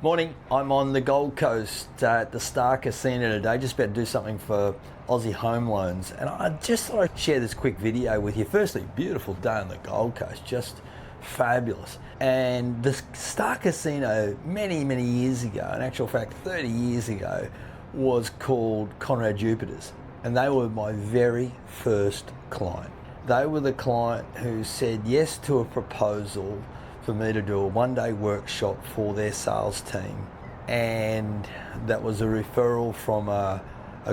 Morning, I'm on the Gold Coast at the Star Casino today, just about to do something for Aussie Home Loans, and I just thought I'd share this quick video with you. Firstly, beautiful day on the Gold Coast, just fabulous. And the Star Casino many years ago, in actual fact 30 years ago, was called Conrad Jupiters, and they were my very first client. They were the client who said yes to a proposal for me to do a one-day workshop for their sales team, and that was a referral from a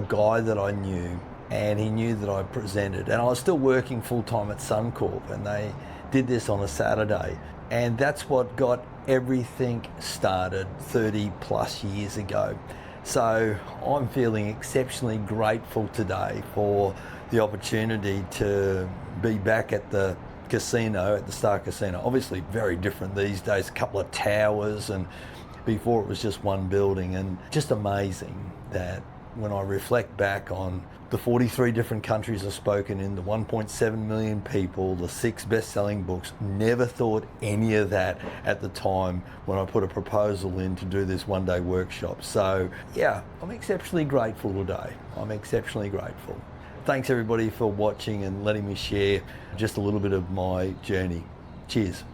guy that I knew, and he knew that I presented, and I was still working full-time at Suncorp, and they did this on a Saturday, and that's what got everything started 30 plus years ago. So I'm feeling exceptionally grateful today for the opportunity to be back at the casino, at the Star Casino. Obviously very different these days, a couple of towers, and before it was just one building. And just amazing that when I reflect back on the 43 different countries I've spoken in, the 1.7 million people, the 6 best-selling books, never thought any of that at the time when I put a proposal in to do this one-day workshop. So yeah, I'm exceptionally grateful today. I'm exceptionally grateful. Thanks everybody for watching and letting me share just a little bit of my journey. Cheers.